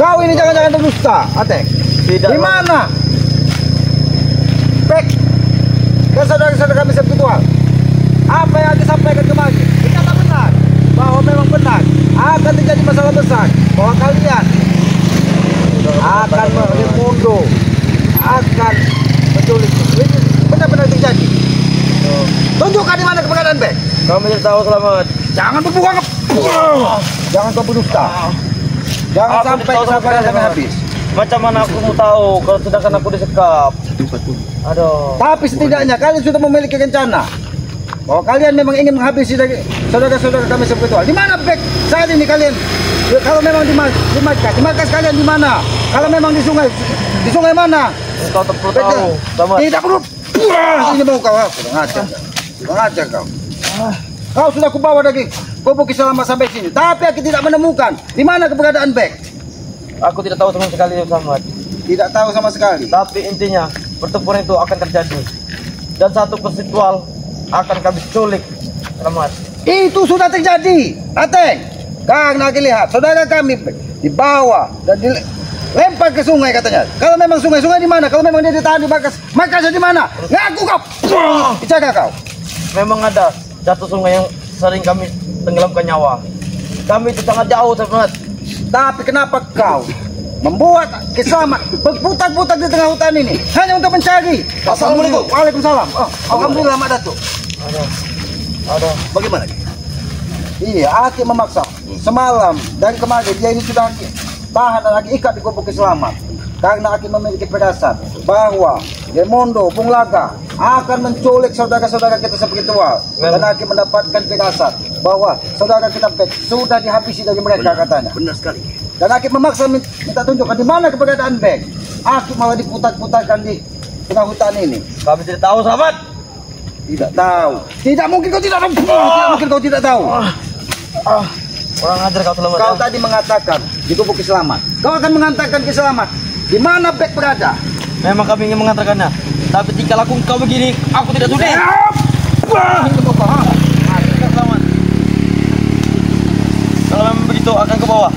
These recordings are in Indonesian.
Kau ini jangan-jangan berdusta, Ateng. Di mana? Back ke saudara-saudara kami spiritual. Apa yang disampaikan kemarin? Ini tak benar. Bahwa memang benar akan terjadi masalah besar. Bahwa kalian akan mundur, akan menculik. Ini benar-benar terjadi. Tunjukkan di mana keberadaan Back. Kami tidak tahu, Selamat. Jangan berbuang. Jangan kau berdusta. Jangan sampai kesabaran sampai habis. Macam mana aku mau tahu kalau sedangkan aku disekap? Aduh. Tapi setidaknya kalian sudah memiliki rencana bahwa kalian memang ingin menghabisi dari saudara-saudara kami spiritual. Di mana Back saat ini kalian? Kalau memang di markas kalian di mana? Kalau memang di sungai mana? Kau tak perlu tahu, Selamat. Tidak perlu. Ini mau kau. Kurang ajar kau. Kau sudah kubawa dari Bukit Selamat sampai sini, tapi aku tidak menemukan di mana keberadaan Back. Aku tidak tahu sama sekali, Selamat. Tidak tahu sama sekali. Tapi intinya pertempuran itu akan terjadi dan satu persitual akan kami culik, Selamat. Itu sudah terjadi, Ateng. Karena lihat saudara kami dibawa dan dilempar ke sungai katanya. Kalau memang sungai di mana? Kalau memang dia ditahan di markasnya di mana? Ngaku kau. Bicara kau. Memang ada jatuh sungai yang sering kami tenggelamkan nyawa. Kami itu sangat jauh, Selamat. Tapi kenapa kau membuat Kiselamat berputar-putar di tengah hutan ini hanya untuk mencari? Assalamualaikum. Waalaikumsalam. Oh, alhamdulillah, Mak Datuk. Aduh. Bagaimana? Iya, Aki memaksa. Semalam dari kemarin dia ini sudah tahan dan Aki ikat di Bukit Selamat. Karena Aki memiliki firasat bahwa Raimondo Punglaga akan menculik saudara-saudara kita spiritual. Dan Aki mendapatkan firasat bahwa saudara kita Back sudah dihabisi dari mereka, katanya. Benar sekali. Dan Aki memaksa minta tunjukkan di mana keberadaan Back. Aki malah diputar-putarkan di tengah hutan ini. Kami tidak tahu, Selamat. Tidak tahu. Tidak mungkin kau tidak tahu. Tidak mungkin kau tidak tahu. Kurang ajar kau, Selamat. Kau tadi mengatakan di Bukit Selamat. Kau akan mengantarkan ke Selamat. Di mana Back berada? Memang kami ingin mengantarkannya. Tapi jika laku kau begini, aku tidak sudi. Selamat. Kalau memang begitu, akan ke bawah.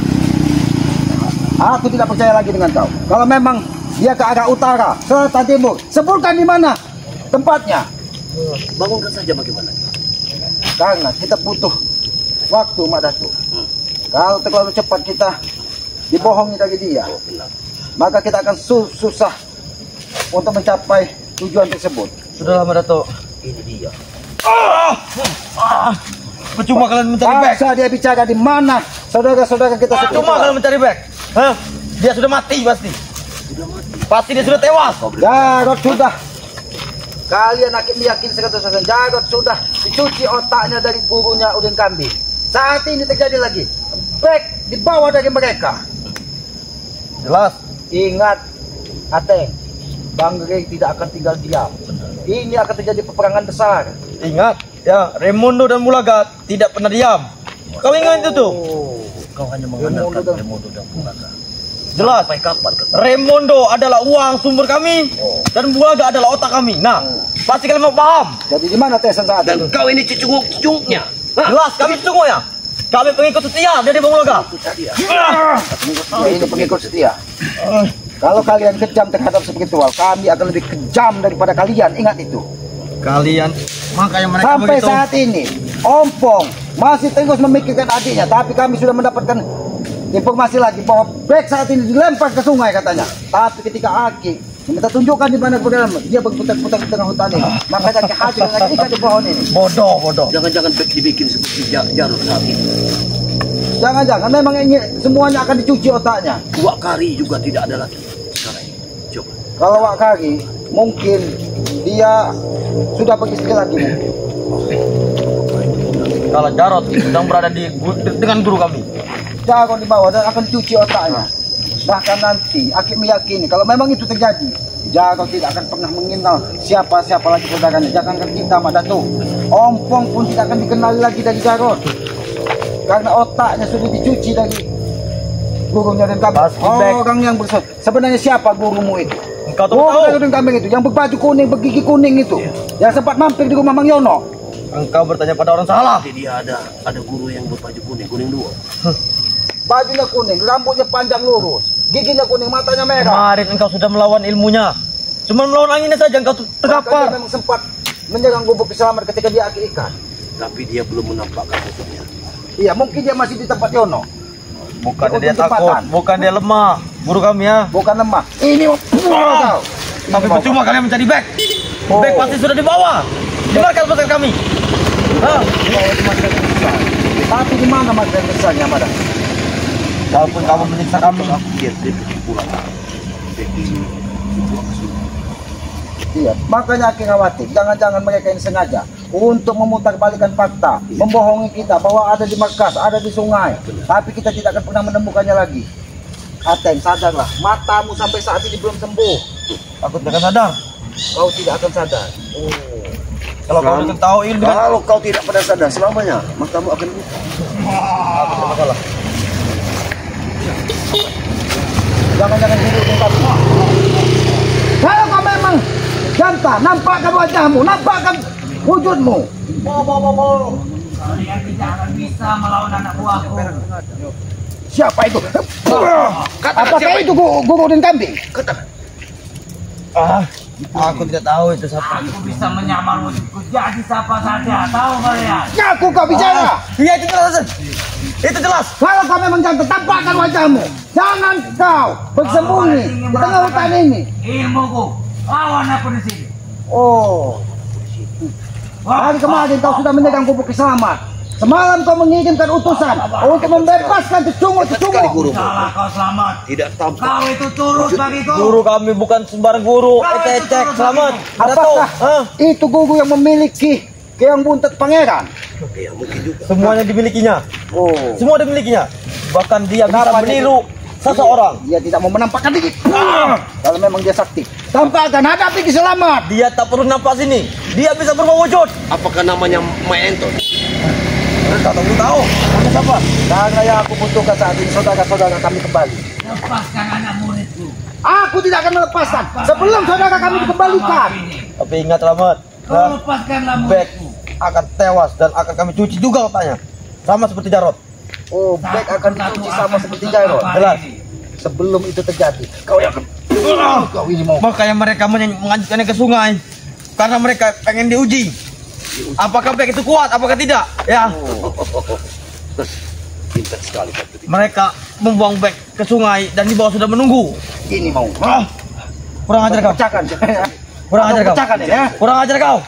Aku tidak percaya lagi dengan kau. Kalau memang dia ke arah utara, selatan, timur, sebutkan di mana tempatnya. Bangunkan saja bagaimana. Karena kita butuh waktu, Mak Datuk. Kalau terlalu cepat kita dibohongi dari dia, maka kita akan susah untuk mencapai tujuan tersebut. Sudahlah, Mak Datuk. Ini dia. Percuma kalian mencari Back. Paksa dia bicara di mana saudara-saudara kita Percuma spiritual. kalian mencari Back. Hah? Dia sudah mati pasti. Pasti dia sudah tewas. Jarod sudah. Kalian akan yakin 100%. Jarod sudah dicuci otaknya dari gurunya Udin Kambi. Saat ini terjadi lagi. Back dibawa dari mereka. Jelas. Ingat, Ateng, Bang Rey tidak akan tinggal diam. Ini akan terjadi peperangan besar. Ingat, ya, Raimondo dan Punglaga tidak pernah diam. Kau ingat itu tuh? Kau hanya mengandalkan Raimondo dan Punglaga. Jelas. Sampai kapan? Raimondo adalah uang sumber kami dan Punglaga adalah otak kami. Nah, pasti kalian mau paham. Jadi di mana Tesan saat Dan ini? kau ini cucuk-cucuknya. Jelas, kami semuanya. Kami pengikut setia dari Punglaga. Ini pengikut setia. Kalau kalian kejam terhadap spiritual, kami akan lebih kejam daripada kalian. Ingat itu. Kalian makanya mereka Sampai begitu. saat ini, Ompong masih terus memikirkan adiknya. Tapi kami sudah mendapatkan informasi lagi bahwa Back saat ini dilempar ke sungai katanya. Tapi ketika Aki minta tunjukkan di mana keberadaan, dia berputar-putar di tengah hutan ini. Makanya Aki hancur dan Aki ikat di pohon ini. Bodoh. Jangan-jangan Back dibikin seperti Jarod saat ini. Jangan-jangan memang ingin semuanya akan dicuci otaknya. Wak Kari juga tidak ada lagi sekarang ini. Coba. Kalau Wak Kari, mungkin dia sudah beristri lagi mungkin. Kalau Jarod sedang berada dengan guru kami. Jarod di bawah dan akan cuci otaknya. Bahkan nanti Aki meyakini kalau memang itu terjadi, Jarod tidak akan pernah mengenal siapa-siapa lagi saudaranya. Jangankan kita, Mak Datuk, Ompong pun tidak akan dikenali lagi dari Jarod. Karena otaknya sudah dicuci dari gurunya dan kambing. Orang yang bersalah. Sebenarnya siapa gurumu itu? Engkau tahu. Dan kambing itu, yang berbaju kuning, bergigi kuning itu, yang sempat mampir di rumah Mang Yono. Engkau bertanya pada orang salah. Jadi dia ada guru yang berbaju kuning dua. bajunya kuning, rambutnya panjang lurus, giginya kuning, matanya merah. Kemarin engkau sudah melawan ilmunya. Cuma melawan anginnya saja engkau Bahkan terkapar. dia memang sempat menyerang gubuk selamat ketika dia aki ikan. Tapi dia belum menampakkan musuhnya. Iya, mungkin dia masih di tempat Yono. Bukan Di dia ujung takut, jembatan. bukan dia lemah. Guru kami ya. Bukan lemah. Ini kau. Tapi percuma kalian mencari back. Oh. Back pasti sudah dibawa. Di markas besar kami. Hah? Tapi di mana markas besarnya, Madam? Walaupun kamu menyiksa kami. Dia pergi pulang. Pergi pulang ke sini. Iya, makanya Aki khawatir. Jangan-jangan mereka ini sengaja untuk memutarbalikkan fakta, membohongi kita bahwa ada di markas, ada di sungai. Tapi kita tidak akan pernah menemukannya lagi. Ateng, sadarlah. Matamu sampai saat ini belum sembuh. Aku tidak sadar. Kau tidak akan sadar. Kalau kau sudah tahu ilmu, Kalau kau tidak pada sadar selamanya, matamu akan buka. aku tidak masalah. Jangan-jangan dulu tempat. Kalau kau memang jantan, nampakkan wajahmu, nampakkan wujudmu. Kalian tidak akan bisa melawan anak buahku. Siapa itu? Apakah itu guru dan kambing? Aku tidak tahu itu siapa. Aku bisa menyamar wujudku jadi siapa saja. Tahu kalian? Ngaku kau bicara. Iya itu jelas. Itu jelas. Kalau kau memang jantan, tampakkan wajahmu. Jangan kau bersembunyi di tengah hutan ini. Ilmuku. Lawan aku di sini. Oh, hari kemarin kau sudah menyerang gubuk selamat. Semalam kau mengirimkan utusan untuk membebaskan cecungu-cecungu. Salah kau selamat. Tidak tampak. Kau itu turut bagiku. Guru kami bukan sembarang guru. Ecek selamat. Apakah itu guru yang memiliki keong buntet pangeran? Ya mungkin juga. Semuanya dimilikinya. Oh, Semua dimilikinya. Bahkan dia bisa Kenapa meniru seseorang. dia tidak mau menampakkan diri. Kalau memang dia sakti, tampakkan hadapi Selamat. Dia tak perlu nampak sini. Dia bisa berubah wujud. Apakah namanya Maenton? Tak tahu. Kamu siapa? Karena yang aku butuhkan saat ini saudara-saudara kami kembali. Lepaskan anak muridku. Aku tidak akan melepaskan sebelum saudara kami dikembalikan. Tapi ingat Rahmat. Kau lepaskanlah Back muridku. akan tewas dan akan kami cuci juga otaknya. Sama seperti Jarot. Oh, back akan dicuci sama seperti Jairo. Jelas. Sebelum itu terjadi, kau yang kau ini mau. Makanya mereka mengajukannya ke sungai. Karena mereka pengen diuji. Apakah back itu kuat, apakah tidak? Ya. Pintar sekali kau. Mereka membuang back ke sungai dan di bawah sudah menunggu. Ini mau. Kurang ajar kau. Pecahkan. Kurang ajar kau. Pecahkan ini ya. Kurang ajar kau.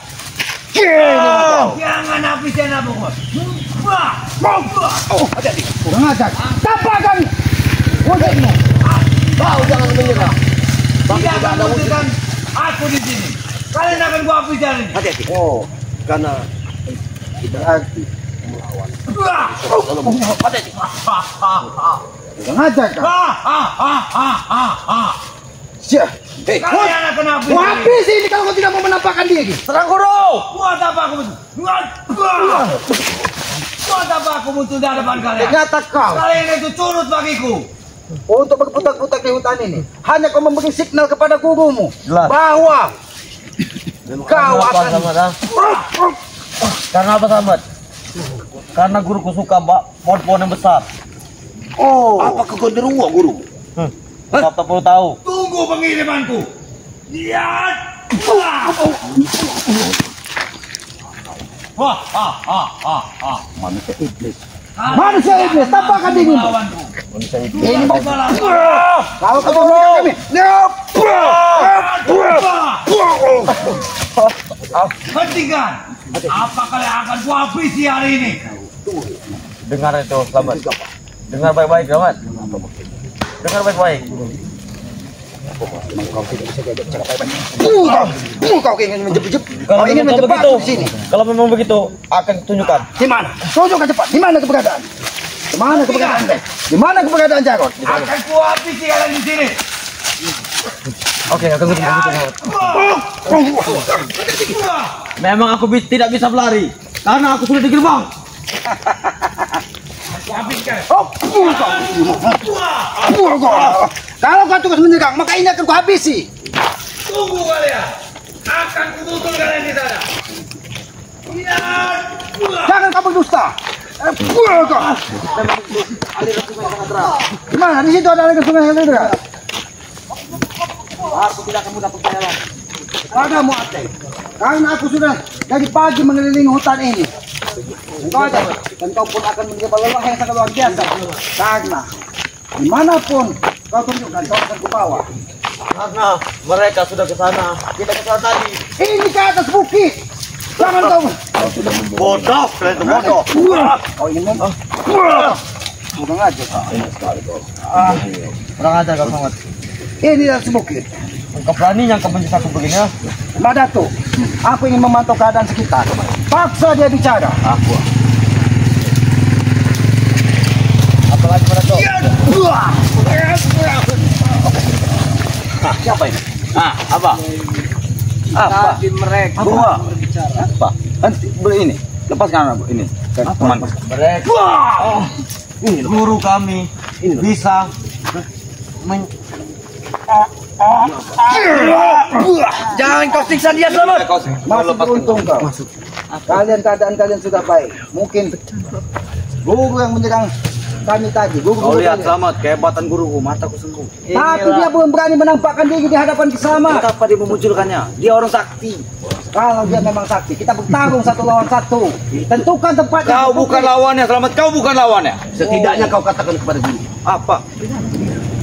Jangan habisi anak buahku. Oh, hati-hati. Kurang ajar. Tampakkan wujudmu. Kau jangan menyerah. Tidak akan membutuhkan aku di sini. Kalian akan gua habis dari ini. Hati-hati. Oh, Karena berarti hati-hati. kurang ajar kau. Siap. Hei, Kalian akan habis. Mau habis ini kalau kau tidak mau menampakkan diri. Serang guru. Buat apa aku muncul? Buat apa aku muncul di hadapan kalian? Ternyata kau Kalian itu turut bagiku. untuk berputar-putar di hutan ini hanya kau memberi signal kepada gurumu Jelas. bahwa kau Karena apa, akan Samad, ha? Karena apa Samad? Karena guruku suka pohon-pohon yang besar. apakah kau deruwa guru? Kau tak perlu tahu. Tunggu pengirimanku. Lihat. manusia iblis. Manusia iblis, tampakkan dirimu. Melawanku. Ini mau kalau kau mau kami. Hentikan. Apa kalian akan gua habisi hari ini? Dengar itu, Selamat. Dengar baik-baik, Selamat. Dengar baik-baik. Kau ingin menjepit. Kalau Kau ingin memang menjebak begitu, di sini. kalau memang begitu, akan tunjukkan. Di mana? Tunjukkan cepat. Di mana keberadaan? Di mana keberadaan? Di mana keberadaan Jarod? Akan gua habisi kalian di sini. Oke, akan tunjukkan. Memang aku tidak bisa berlari karena aku sudah di gerbang. Kalau kau terus menyerang, maka ini akan kau habisi. Tunggu kalian. Akan kututul kalian di sana. Lihat. Jangan kau berdusta. Gimana? Di situ ada aliran sungai yang ada. Aku tidak akan mudah percaya lagi. Padamu Ateng, karena aku sudah dari pagi mengelilingi hutan ini. Engkau ada, dan kau pun akan menjadi lelah yang sangat luar biasa. Karena dimanapun kau tunjukkan, kau akan kubawa. Karena mereka sudah ke sana. Kita ke sana tadi. Ini ke atas bukit. Jangan kau. Bodoh, kalian itu bodoh. Kau ingin mem? Bukan aja. Kurang ajar kau sangat. Ini di atas bukit. Kau beraninya kau menjadi aku begini ya? Madatu, aku ingin memantau keadaan sekitar. Paksa dia bicara. Aku. Apalagi Madatu? Siapa ini? Apa? Tadi mereka. Apa? Henti, beli ini. Lepaskan ini. Teman. Mereka. Guru kami bisa Jangan kau siksa dia, Selamat. Masih beruntung kau. Keadaan kalian sudah baik. Mungkin guru yang menyerang kami tadi. Kau lihat Selamat, kehebatan guruku, mataku sembuh. Tapi dia belum berani menampakkan diri di hadapan Kiselamat. Kenapa dia memunculkannya? Dia orang sakti. Kalau dia memang sakti, kita bertarung 1 lawan 1. Tentukan tempatnya. Kau bukan lawannya, Selamat. Kau bukan lawannya. Setidaknya kau katakan kepada diri. Apa?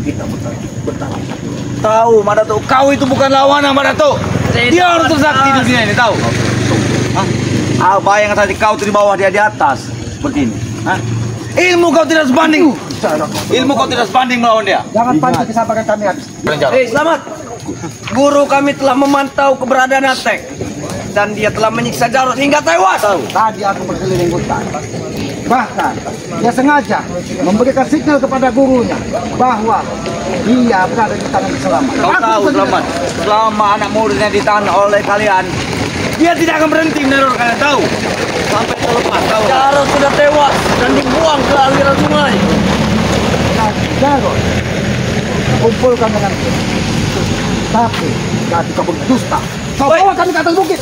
Kita bertarung. Tahu, Madatu. Kau itu bukan lawannya, Madatu. Dia orang tersakti di dunia ini, tahu? Bayangkan tadi kau di bawah, dia di atas. Seperti ini. Ilmu kau tidak sebanding. Ilmu kau tidak sebanding melawan dia. Jangan pancing kesabaran kami habis. Selamat. Guru kami telah memantau keberadaan Ateng dan dia telah menyiksa Jarod hingga tewas. Tadi aku berkeliling hutan. Bahkan dia sengaja memberikan signal kepada gurunya bahwa dia berada di tangan Kiselamat. Kau tahu, Selamat, selama anak muridnya ditahan oleh kalian, dia tidak akan berhenti meneror kalian, tahu? Sampai terlepas, tahu? Jarod sudah tewas dan dibuang ke aliran sungai. Jarod, kumpulkan dengan tapi tadi kau berdusta. Kau bawa kami ke atas bukit.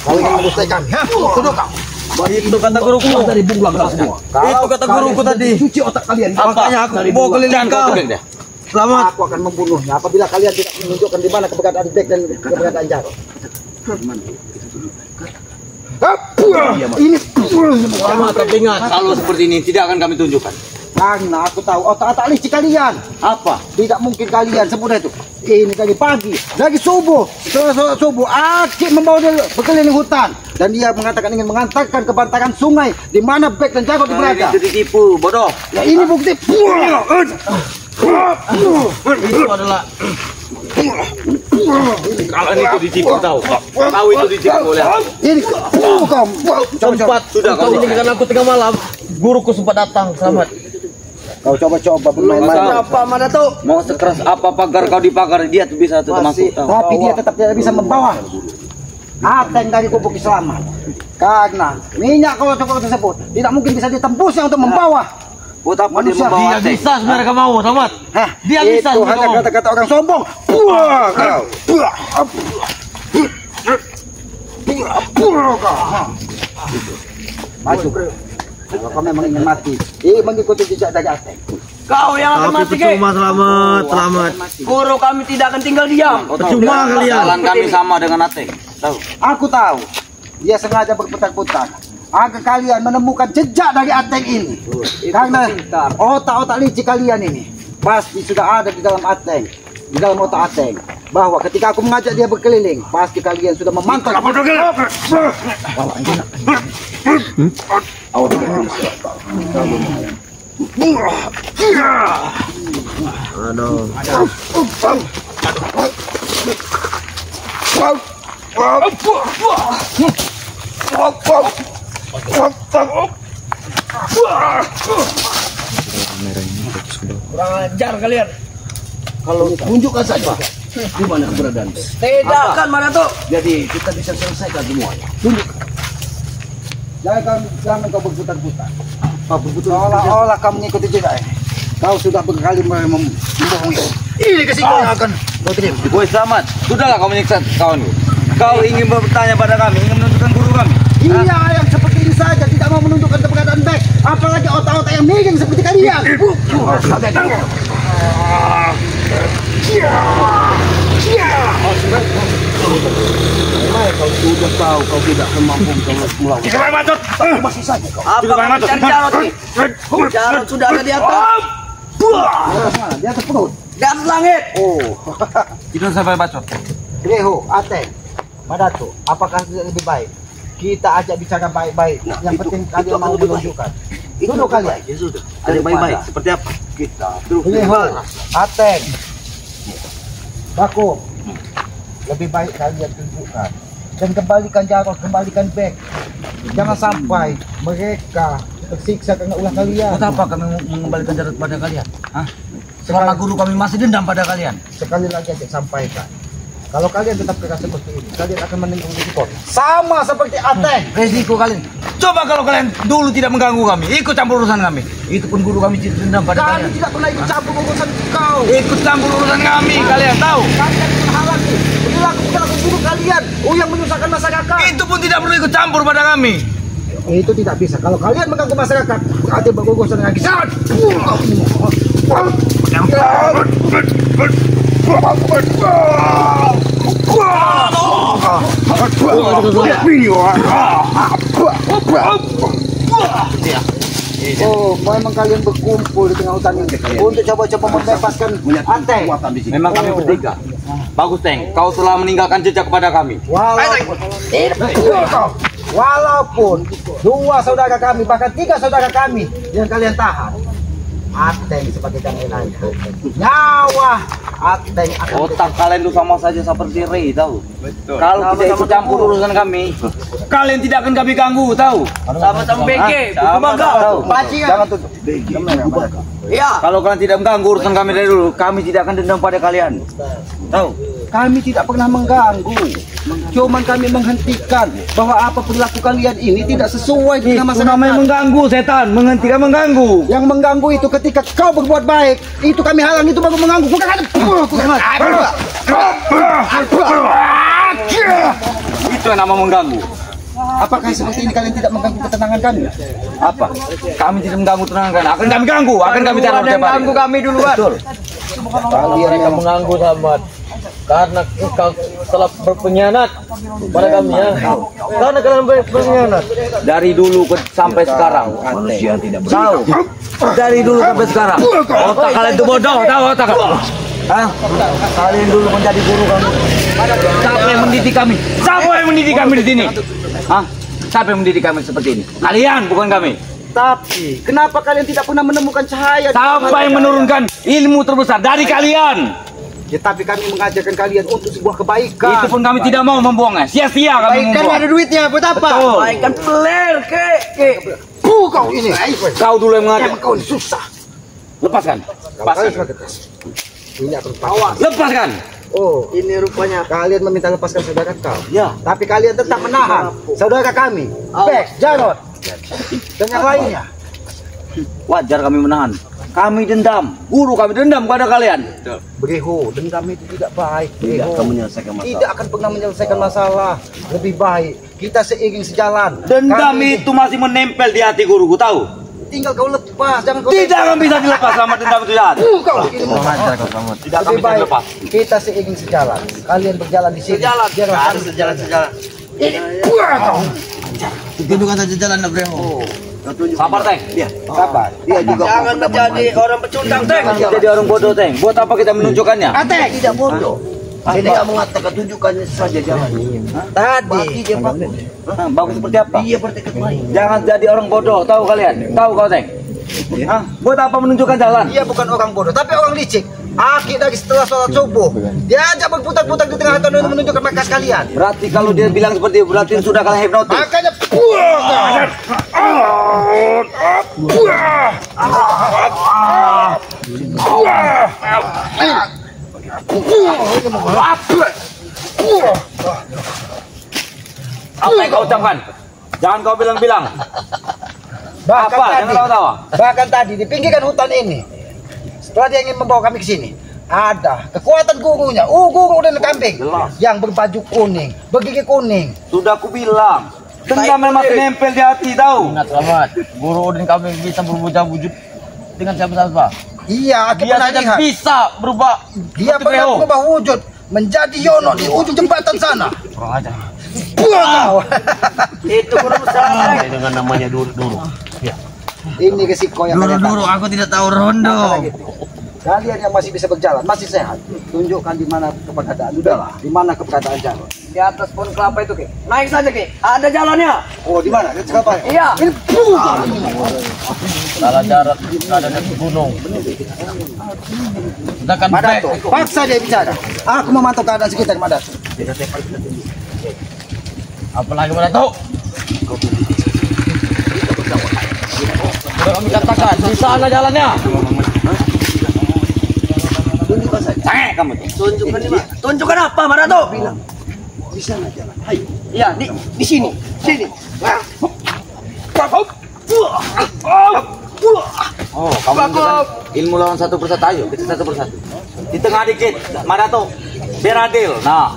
Kau ingin mendustakan? Tunduk kau. Itu kata guruku. Dari bunglang kau semua. Itu kata guruku tadi. Cuci otak kalian. Makanya aku bawa keliling kau. Selamat. Aku akan membunuhnya apabila kalian tidak menunjukkan di mana keberadaan Bek dan keberadaan Jarod. Ini Selamat, tapi ingat, kalau seperti ini tidak akan kami tunjukkan. karena aku tahu otak-otak licik kalian. Apa? Tidak mungkin kalian semudah itu. Ini tadi pagi, lagi subuh, setelah subuh, Aki membawa dia berkeliling hutan dan dia mengatakan ingin mengantarkan ke bantaran sungai di mana Bek dan Jarod berada. Itu ditipu, bodoh. Ya ini bukti. Itu adalah kalau itu ditipu, tahu? Tahu itu ditipu oleh aku. Ini kau. Sempat sudah kau ini karena aku tengah malam. Guruku sempat datang, Selamat. Kau coba-coba bermain-main. Apa Madatu? Mau sekeras apa pagar kau dipagar, dia tuh bisa tetap masuk. Tahu? Tapi dia tetap tidak bisa membawa Ateng dari kubu Kiselamat. Karena minyak kau tersebut tidak mungkin bisa ditembusnya untuk membawa. Buat apa dia Manusia. membawa Ateng? Bisa sebenarnya kamu mau, Selamat. Dia bisa Itu hanya kata-kata orang sombong. Buah kau. Buah kau. Maju. Kalau kau memang ingin mati, mengikuti jejak dari Ateng. Kau yang akan mati, Ki. Selamat. Guru kami tidak akan tinggal diam. Percuma kalian. Jalan kami sama dengan Ateng. Tahu? Aku tahu. Dia sengaja berputar-putar agar kalian menemukan jejak dari Ateng ini. Karena otak-otak licik kalian ini pasti sudah ada di dalam Ateng, di dalam otak Ateng. Bahwa ketika aku mengajak dia berkeliling, pasti kalian sudah memantau. Kurang ajar kalian. Kalau tunjukkan saja di mana keberadaan. Tidak akan Madatu. Jadi kita bisa selesaikan semuanya. Tunjuk. Jangan kau berputar-putar. Seolah-olah kau mengikuti jejak ini. Kau sudah berkali membohongi. Ini kesimpulan yang akan kau terima. Boy selamat. Sudahlah kau menyiksa kawanku. Kau ingin bertanya pada kami, ingin menentukan guru kami. Iya, yang seperti ini saja tidak mau menunjukkan keberadaan baik, apalagi otak-otak yang miring seperti kalian. Kau sudah tahu kau tidak mampu melawan. Jangan macet. Masih saja kau. Apa kau mencari Jarod nih? Jarod sudah ada di atas. Di atas perut. Di atas langit. Oh, Tidur sampai bacot. Reho, Ateng, Madato, apakah lebih baik kita ajak bicara baik-baik? Yang penting kalian mau menunjukkan. Duduk kalian. Ya sudah. Ada baik-baik. Seperti apa? Kita Reho, Ateng, Bako, lebih baik kalian tunjukkan dan kembalikan Jarod, kembalikan back. Jangan sampai mereka tersiksa karena ulah kalian. Buat apa kami mengembalikan Jarod pada kalian? Hah? Selama guru kami masih dendam pada kalian. Sekali lagi aja sampaikan. Kalau kalian tetap keras seperti ini, kalian akan menanggung risiko. Sama seperti Ateng. Resiko kalian. Coba kalau kalian dulu tidak mengganggu kami, ikut campur urusan kami. Itu pun guru kami dendam pada Kami kalian. tidak pernah ikut campur urusan kau. Ikut campur urusan kami, kalian tahu? Kalian menghalangi perilaku guru kalian. Yang menyusahkan masyarakat. Itu pun tidak perlu ikut campur pada kami. Itu tidak bisa. Kalau kalian mengganggu masyarakat, berarti berurusan dengan kisah. Oh, memang kalian berkumpul di tengah hutan ini untuk coba-coba membebaskan Ateng. Memang kami bertiga. Bagus, Teng. Kau telah meninggalkan jejak kepada kami. Walaupun dua saudara kami, bahkan tiga saudara kami yang kalian tahan, Ateng sebagai gantinya. Nyawa Ateng akan Otak kalian itu sama saja seperti Rey, tahu? Kalau tidak ikut campur urusan kami, kalian tidak akan kami ganggu, tahu? Sama-sama BG. Sama tahu. Jangan tutup. Iya. Kalau kalian tidak mengganggu urusan kami dari dulu, kami tidak akan dendam pada kalian. Tahu? Kami tidak pernah mengganggu. Cuman kami menghentikan bahwa apa perilaku kalian ini tidak sesuai dengan Itu masyarakat. namanya mengganggu, setan. Menghentikan mengganggu. Yang mengganggu itu ketika kau berbuat baik, itu kami halang, itu baru mengganggu. Bukan Itu yang nama mengganggu. apakah seperti ini kalian tidak mengganggu ketenangan kami? Apa? Kami tidak mengganggu tenang kalian. Akan kami ganggu, akan kami teror Ada yang tiap hari. ganggu kami duluan. Betul. Kalian yang mengganggu Samad karena engkau telah berpengkhianat pada kami ya. Karena kalian berpengkhianat Dari dulu sampai sekarang. Manusia tidak Tahu? Dari dulu sampai sekarang. Otak kalian itu bodoh, tahu otak? Hah? Kalian dulu menjadi guru kami. Siapa yang mendidik kami? Siapa yang mendidik kami di sini? Hah? Siapa yang mendidik kami seperti ini? Kalian, bukan kami. tapi kenapa kalian tidak pernah menemukan cahaya? Siapa yang menurunkan ilmu terbesar dari kalian? Ya, tapi kami mengajarkan kalian untuk sebuah kebaikan. Itu pun kami tidak mau membuangnya. Sia-sia kami Kebaikan membuang. ada duitnya, buat apa? Betul. Baikkan peler ke. Kau ini. Kau dulu yang mengajar. Kau ini susah. Lepaskan. Lepaskan. Ini akan bawa. Lepaskan. Oh, ini rupanya kalian meminta lepaskan saudara kau. Ya. Tapi kalian tetap menahan saudara kami, Bex, Jarod, dan yang lainnya. Wajar kami menahan. Kami dendam. Guru kami dendam kepada kalian. Bereho, dendam itu tidak baik. tidak Bereho. akan menyelesaikan masalah. Tidak akan pernah menyelesaikan masalah. Lebih baik kita seiring sejalan. Dendam Kami itu masih menempel di hati guruku, tahu? tinggal kau lepas, jangan kau Tidak akan bisa dilepas selama dendam itu jahat. Kau begini Tidak akan lebih bisa baik dilepas. kita seiring sejalan. Kalian berjalan di sini. Sejalan. Biarlah kami Sejalan. tunjukkan saja jalan Breho. Sabar, Teng. sabar. Dia juga Jangan menjadi orang pecundang, Teng. Jadi orang bodoh, Teng. Buat apa kita menunjukkannya? Ateng. Tidak bodoh. Saya tidak mengatakan tunjukkannya saja jalan. Tadi Dia bagus. Hah, bagus seperti apa? Dia bertekad baik. Jangan jadi orang bodoh, tahu kalian? Tahu kau, Teng? Hah? Buat apa menunjukkan jalan? dia bukan orang bodoh, tapi orang licik. Aki dari setelah sholat subuh, dia ajak berputar-putar di tengah hutan untuk menunjukkan markas kalian. Berarti kalau dia bilang seperti itu, berarti sudah kalah hipnotis. Makanya Apa yang kau ucapkan? Jangan kau bilang-bilang. bahkan Apa? tadi, Jangan kau tawa. bahkan tadi di pinggiran hutan ini, setelah dia ingin membawa kami ke sini, Ada kekuatan gurunya. Guru dan kambing yang berbaju kuning, bergigi kuning. Sudah aku bilang, dendam memang nempel di hati tahu. Ingat selamat, guru Odin kami bisa berwujud wujud dengan siapa-siapa. Iya, aku Dia pernah saja lihat. bisa berubah. Dia pernah berubah wujud menjadi Yono di ujung jembatan sana. Kurang aja. Wow. Itu kurang besar. Dengan namanya dulu. Ini resiko yang kalian tahu. Aku tidak tahu rondo. Kalian yang masih bisa berjalan, masih sehat, tunjukkan di mana keberadaan. Udahlah, di mana keberadaan jalan. Di atas pohon kelapa itu, Ki. Naik saja, Ki. Ada jalannya. Oh, di mana? Di kelapa. Iya. Salah jarak ada di gunung. Sedangkan Madato, paksa dia bicara. Aku memantau keadaan sekitar Madato. Apalagi Madato? Sudah kami katakan di sana jalannya. Tunjukkan saja. Sange kamu tuh. Tunjukkan di mana? Tunjukkan apa, Marato? Bilang di sana jalan. Hai. Iya, di sini. Sini. Oh, kamu menunjukkan ilmu lawan satu persatu. Ayo, kita satu persatu. Di tengah dikit, Marato. Biar adil. Nah.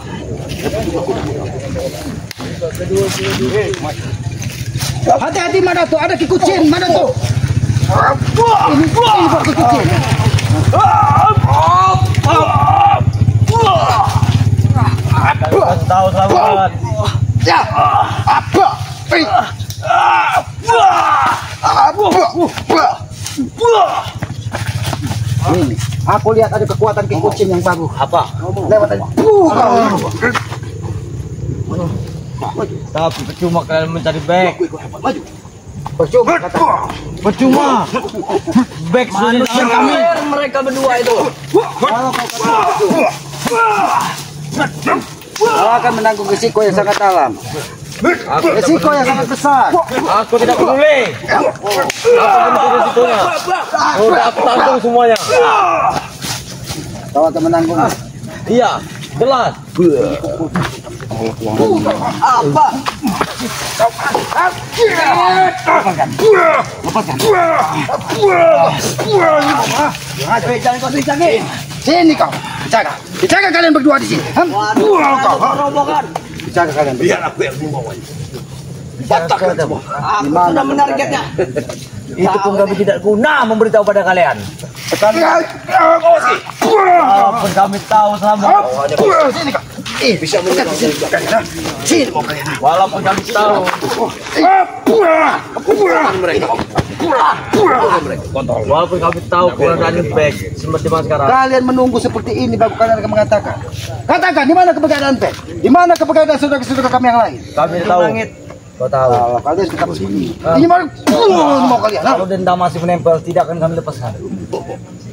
Hati-hati Madato, ada kikucing Madato. Ini buat kikucing. Kasih tahu selamat. Ya. Apa? Ini, aku lihat ada kekuatan kikucing yang baru. Apa? Lewat tadi. Tapi percuma kalian mencari back. Percuma kata. Percuma. Back sudah kami. Mereka berdua itu. Kalau kau kata kau akan menanggung risiko yang sangat dalam. Risiko yang sangat besar. Aku tidak peduli. Apa yang situnya? Sudah aku tanggung semuanya. Kau akan menanggung. Iya, jelas. Apa? Jangan kau teriak. Sini kau. Bicara. Bicara kalian berdua di sini. Rombongan. Bicara kalian. Biar aku yang membawanya. Aku sudah menargetnya. Itu pun kami tidak guna memberitahu pada kalian. Walaupun kami tahu selama. Sini kau. Bisa mendekat sini. Sini mau kalian. Walaupun kami tahu. Walaupun kami tahu keberadaan back seperti mas sekarang. Kalian menunggu seperti ini baru kalian akan mengatakan. Katakan di mana keberadaan Pet? Di mana keberadaan saudara-saudara kami yang lain? Kami tahu. Kau tahu. Kalau kalian suka begini. Ini mau kalian. Kalau dendam masih menempel, tidak akan kami lepaskan.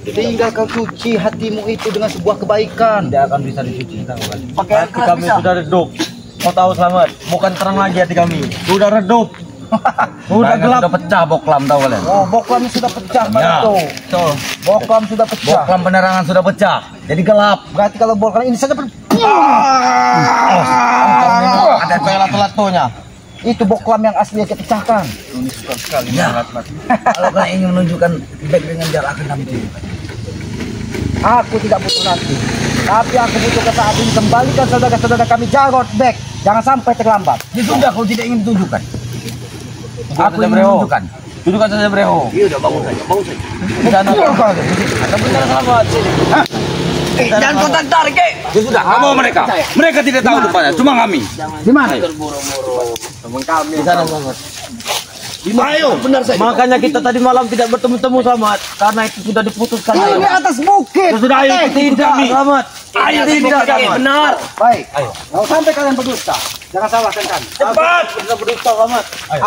Tinggal kau cuci hatimu itu dengan sebuah kebaikan. Tidak akan bisa dicuci. Pakai Hati kami sudah redup. Kau tahu selamat. Bukan terang lagi hati kami. Sudah redup. Sudah gelap. Sudah pecah boklam tahu kalian. Oh, boklam sudah pecah Madato. Tuh. Boklam sudah pecah. Boklam penerangan sudah pecah. Jadi gelap. Berarti kalau boklam ini saja Ada telat-telatunya. itu boklam yang asli yang dipecahkan. Ya. Kalau kalian ingin menunjukkan back dengan jarak akan kami tunjukkan. Aku tidak butuh nanti, tapi aku butuh ke saat ini. Kembalikan saudara-saudara kami Jarod back. Jangan sampai terlambat. Ya sudah, kau tidak ingin ditunjukkan. Aku ingin menunjukkan. Tunjukkan saja Breho. Iya udah bangun saja, bangun saja. Sana. Ada benar selamat. Jangan kau tarik. Ya sudah, kamu mereka. Mereka tidak tahu depannya, cuma kami. Di mana? Di sana selamat. Ayo, benar saja. Makanya kita tadi malam tidak bertemu-temu selamat karena itu sudah diputuskan. Ini atas bukit. Ya sudah, ayo tidak selamat. Ayo tidak benar. Baik. Ayo. Kalau sampai kalian berdusta, jangan salahkan kami. Cepat. Kita berdusta selamat. Ayo.